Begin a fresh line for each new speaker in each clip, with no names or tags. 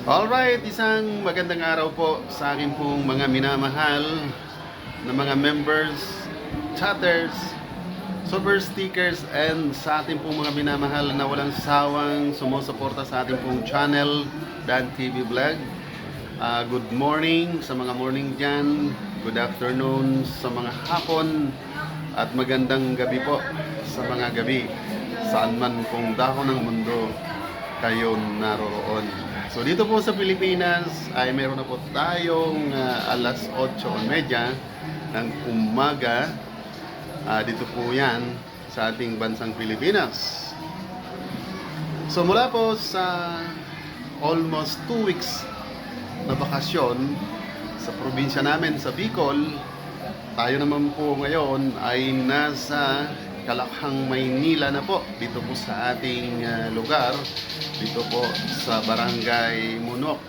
Alright, isang magandang araw po sa akin pong mga minamahal na mga members, chatters, super stickers, and sa ating pong mga minamahal na walang sawang sumusuporta sa ating pong channel, Dan TV Vlog. Good morning sa mga morning dyan, good afternoon sa mga hapon, at magandang gabi po sa mga gabi, saan man pong dako ng mundo kayo naroroon. So dito po sa Pilipinas ay meron na po tayong alas 8:30 ng umaga. Dito po yan sa ating bansang Pilipinas. So mula po sa almost 2 weeks na bakasyon sa probinsya namin sa Bicol, tayo naman po ngayon ay nasa Kalakhang, Maynila na po, dito po sa ating lugar, dito po sa Barangay Munok,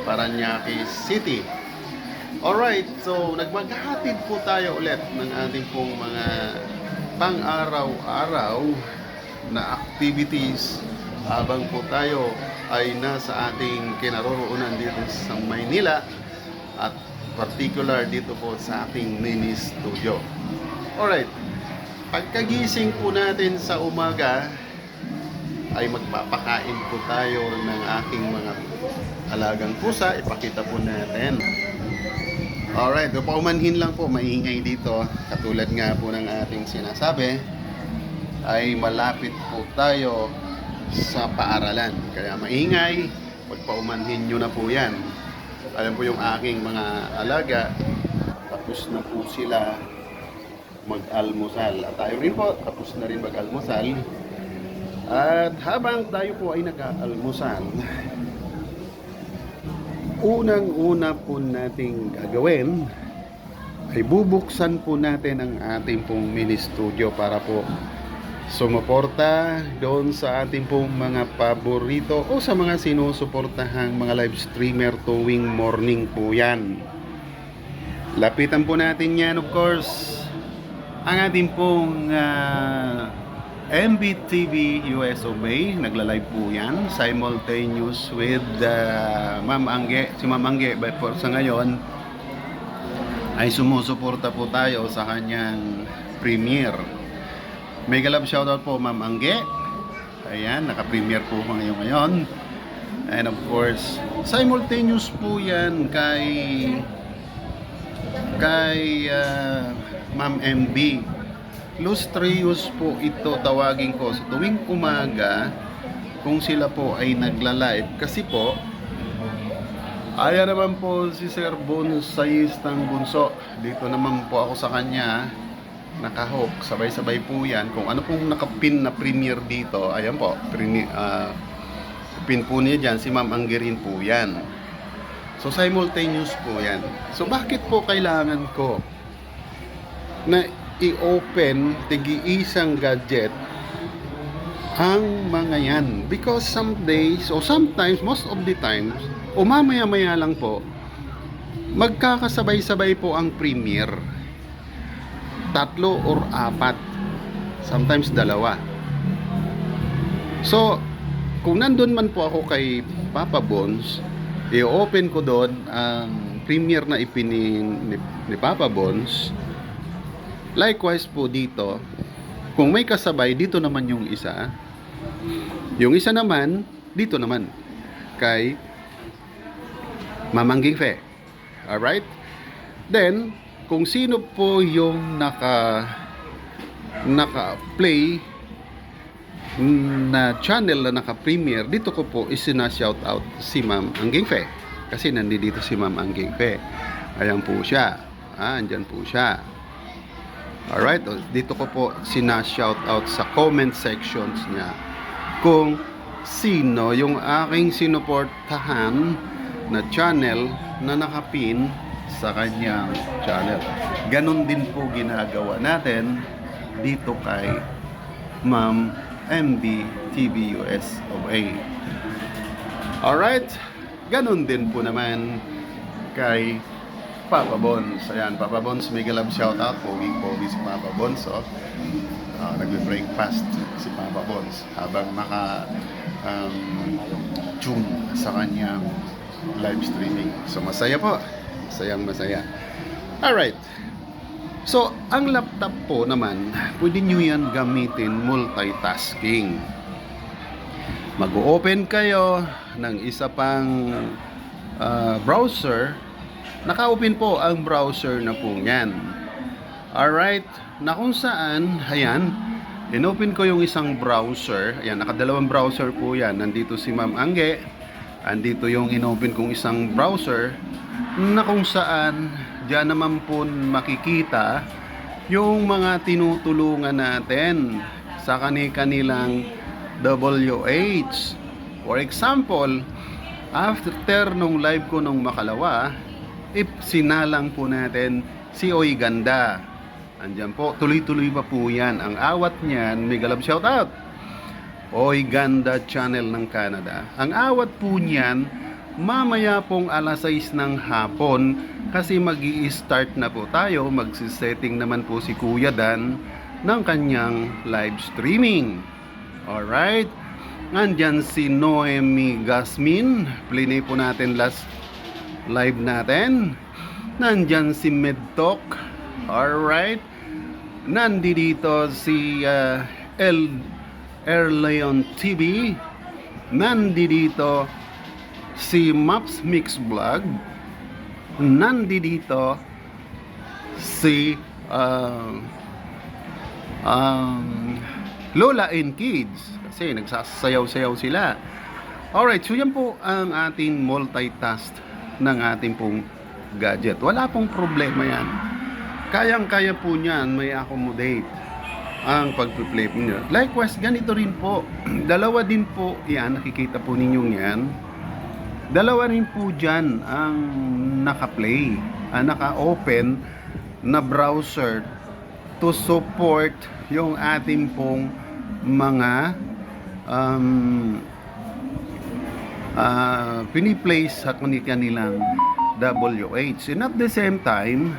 Parañaque City. Alright, so nagmaghahatid po tayo ulit ng ating pong mga pang-araw-araw na activities habang po tayo ay nasa ating kinaroroonan dito sa Maynila, at particular dito po sa ating mini studio. Alright, pagkagising po natin sa umaga ay magpapakain po tayo ng aking mga alagang pusa. Ipakita po natin. Alright, paumanhin lang po, maingay dito. Katulad nga po ng ating sinasabi, ay malapit po tayo sa paaralan. Kaya maingay, pagpaumanhin nyo na po yan. Alam po yung aking mga alaga, tapos na po sila mag-almusal. At tayo rin po, tapos na rin mag-almusal. At habang tayo po ay nag-almusal, unang-una po nating gagawin ay bubuksan po natin ang ating pong mini studio para po sumuporta doon sa ating pong mga paborito o sa mga sinusuportahang mga live streamer tuwing morning po yan. Lapitan po natin yan, of course, ang ating pong MBTV US of A. Nagla-live po yan simultaneous with Ma'am Angge. Si Ma'am Angge, but for sa ngayon ay sumusuporta po tayo sa kanyang premiere. Mega love shoutout po Ma'am Angge. Ayan, naka-premiere po ko ngayon. And of course, simultaneous po yan kay Ma'am MB. Lustrious po ito, tawagin ko sa tuwing umaga kung sila po ay nagla-live. Kasi po, ayan naman po si Sir Bonsayistang Bunso. Dito naman po ako sa kanya nakahok. Sabay-sabay po yan. Kung ano pong nakapin na premiere dito, ayan po, pin po niya dyan, si Ma'am Anggerin po yan. So simultaneous po yan. So bakit po kailangan ko na i-open tigi-isang gadget ang mga yan? Because some days o sometimes, most of the times, o mamaya-maya lang po, magkakasabay-sabay po ang premiere. 3 or 4, sometimes 2. So kung nandun man po ako kay Papa Bones, i-open ko doon ang premiere na ipinin ni Papa Bones. Likewise po dito, kung may kasabay, dito naman yung isa. Yung isa naman, dito naman kay Mamangging Fe. Alright? Then, kung sino po yung naka-play na channel na naka-premiere, dito ko po isina-shoutout si Ma'am Angging Fe. Kasi nandito si Ma'am Angging Fe. Ayan po siya. Andyan po siya. Alright, dito ko po sina-shoutout sa comment sections niya kung sino yung aking sinuportahan na channel na nakapin sa kanyang channel. Ganon din po ginagawa natin dito kay Ma'am MB TV US of A. Alright, ganon din po naman kay Papa Bones. Ayan, Papa Bones, mega love shoutout. Pogi si Papa Bones. Nagbe-breakfast si Papa Bones habang tune sa kanyang live streaming. So masaya po. Masayang masaya. Alright. So, ang laptop po naman, pwede nyo yan gamitin multitasking. Mag-open kayo ng isa pang browser. Naka-open po ang browser na po yan. Alright. Na kung saan, ayan, inopen ko yung isang browser. Ayan, nakadalawang browser po yan. Nandito si Ma'am Angge. Andito yung inopen kong isang browser na kung saan diyan naman po makikita yung mga tinutulungan natin sa kanilang WH. For example, after nung live ko nung makalawa, sinalang po natin si Oy Ganda. Andyan po, tuloy-tuloy pa po yan. Ang awat niyan, may galab shoutout. Oy Ganda Channel ng Canada. Ang awat po niyan, mamaya pong alas 6 ng hapon kasi mag-i-start na po tayo. Magsisetting naman po si Kuya Dan ng kanyang live streaming. Alright. Nandyan si Noemi Gasmin. Play po natin last live natin. Nandyan si Medtalk. Alright. Nandito si Leon TV. Nandito si Maps Mix Vlog. Nandito si Lola and Kids kasi nagsasayaw-sayaw sila. Alright, so yan po ang ating multitask ng ating pong gadget. Wala pong problema yan. Kayang-kaya po niyan may accommodate ang pag-play po niya. Likewise, ganito rin po. Dalawa din po yan, nakikita po ninyo yan. Dalawa rin po dyan ang naka-play, naka-open na browser to support yung ating pong mga piniplay sa kanilang WH. And at the same time,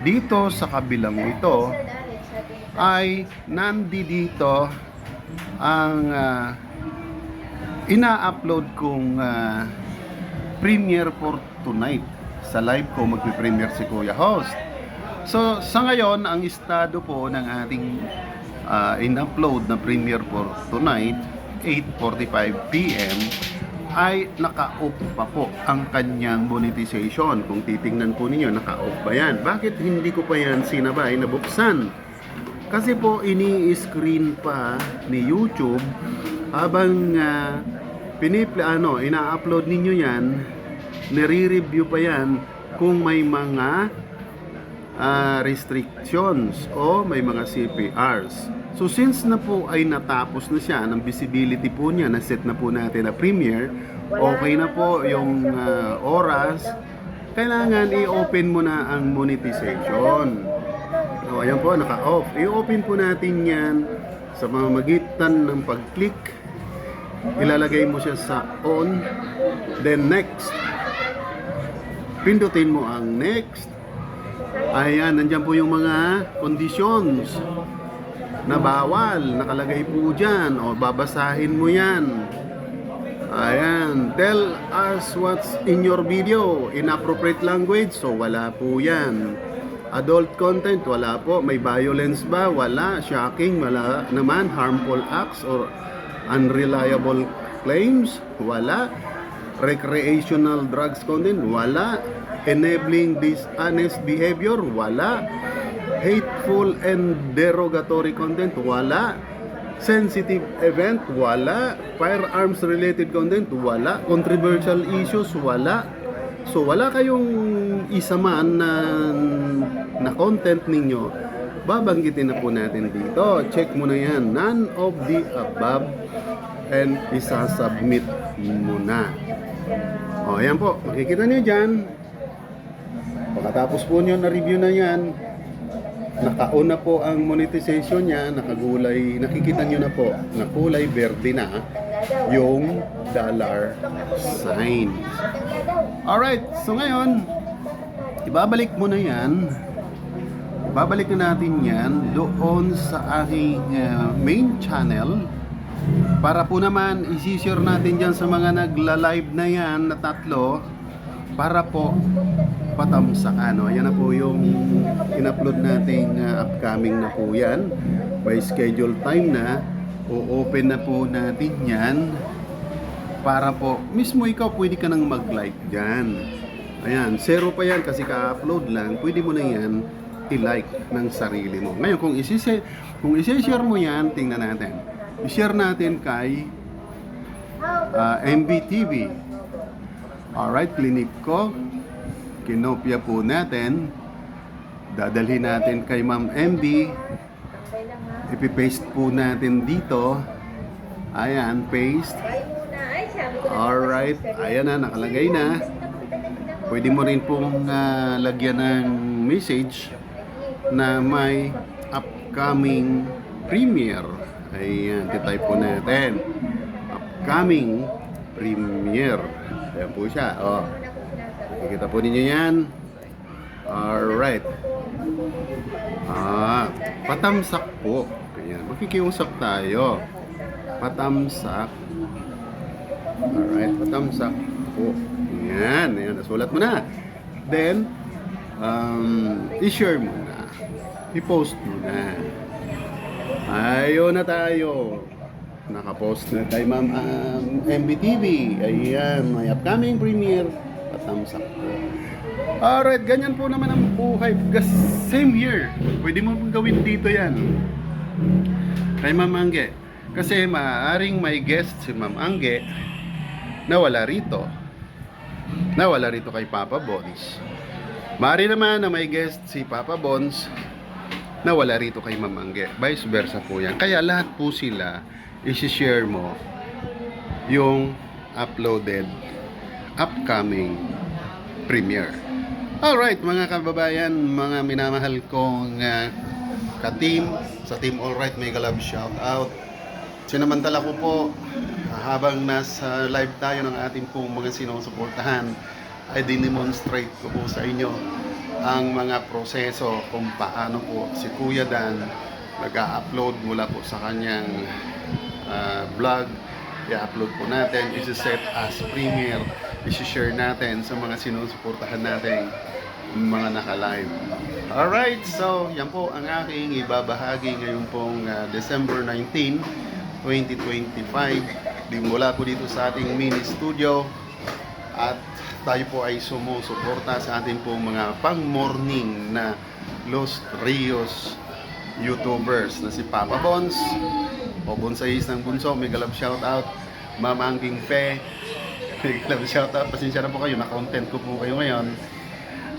dito sa kabilang ito ay nandito ang ina-upload kong premiere for tonight. Sa live ko magpi-premiere si Kuya Host. So sa ngayon ang estado po ng ating in-upload na premiere for tonight 8:45 PM ay naka-off pa po ang kanyang monetization. Kung titingnan po ninyo, naka-off ba yan? Bakit hindi ko pa yan sinabay na buksan? Kasi po ini-screen pa ni YouTube habang ina-upload ninyo yan, nire-review pa yan kung may mga restrictions o may mga CPRs. So since na po ay natapos na siya, ng visibility po niya, na-set na po natin na premiere, okay na po yung oras, kailangan i-open mo na ang monetization. So ayan po, naka-off. I-open po natin yan sa pamamagitan ng pag-click. Ilalagay mo siya sa on, then next. Pindutin mo ang next. Ayan, nandyan po yung mga conditions na bawal, nakalagay po dyan, o babasahin mo yan. Ayan, tell us what's in your video. Inappropriate language, so wala po yan. Adult content, wala po. May violence ba? Wala. Shocking, wala naman. Harmful acts or unreliable claims, wala. Recreational drugs content, wala. Enabling dishonest behavior, wala. Hateful and derogatory content, wala. Sensitive event, wala. Firearms related content, wala. Controversial issues, wala. So wala kayong isa man na content ninyo, babanggitin na po natin dito. Check mo na yan, none of the above, and isasubmit mo na. O ayan po, makikita nyo dyan. Pagkatapos po nyo na-review na yan, naka-on na po ang monetization niya, nakagulay, nakikita nyo na po, na kulay verde na yung dollar sign. Alright, so ngayon, ibabalik mo na yan. Babalik na natin yan doon sa aking main channel. Para po naman, isi-share natin dyan sa mga nagla-live na yan na tatlo para po patamsak. Ayan na po yung in-upload nating upcoming na po yan. By schedule time na, o-open na po natin yan para po, mismo ikaw pwede ka nang mag-like dyan. Ayan, zero pa yan kasi ka-upload lang, pwede mo na yan i-like ng sarili mo. Ngayon, kung isi-share mo yan, tingnan natin. I-share natin kay MBTV. Alright, clinic ko. Kinopya po natin. Dadalhin natin kay Ma'am MB. Ipipaste po natin dito. Ayan, paste. Alright, ayan na, nakalagay na. Pwede mo rin pong lagyan ng message na may upcoming premiere. Ayan, titype po natin. Upcoming premiere. Ayan po siya. Oh. Nakikita po ninyo yan. Alright. Patamsak po. Ayan, makikiusap tayo. Patamsak. Alright, patamsak po. Ayan, ayan, nasulat mo na. Then, i-share mo na. I-post mo na. Ayun na tayo. Nakapost na kay Ma'am MBTV. Ayan, may upcoming premiere. Patamsak po. Alright, ganyan po naman ang buhay. Same here. Pwede mo gawin dito yan. Kay Ma'am Angge. Kasi maaaring may guest si Ma'am Angge na wala rito. Nawala rito kay Papa Bones. Maaari naman na may guest si Papa Bones na wala rito kay Ma'am Angge. Vice versa po yan. Kaya lahat po sila isi-share mo yung uploaded upcoming premiere. Alright mga kababayan, mga minamahal kong ka-team, sa Team Alright may galab shout out. Sinamantala ko po habang nasa live tayo ng ating pong mga sinusuportahan ay dinemonstrate ko po sa inyo ang mga proseso kung paano po si Kuya Dan nag-upload mula po sa kanyang vlog. I-upload po natin, isi-set as premiere, isi-share natin sa mga sinusuportahan natin mga naka-live. Alright, so yan po ang aking ibabahagi ngayon pong December 19, 2025. Mula po dito sa ating mini studio at tayo po ay sumusuporta sa ating pong mga pang-morning na Los Rios YouTubers na si Papa Bones o Bonsais ng Bunso, may galab shoutout. Mama Angking Fe, may galab shoutout. Pasensya na po kayo, na-content ko po kayo ngayon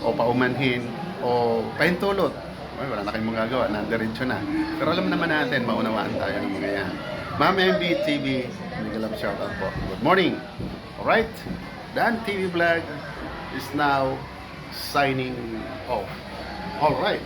o paumanhin o pahintulot. Ay, wala na kayong magagawa, nandiretso na. Pero alam naman natin, maunawaan tayo ng mga yan. Ma'am MB TV, may galab shoutout po. Good morning. Alright, Dan TV Vlog is now signing off. Alright.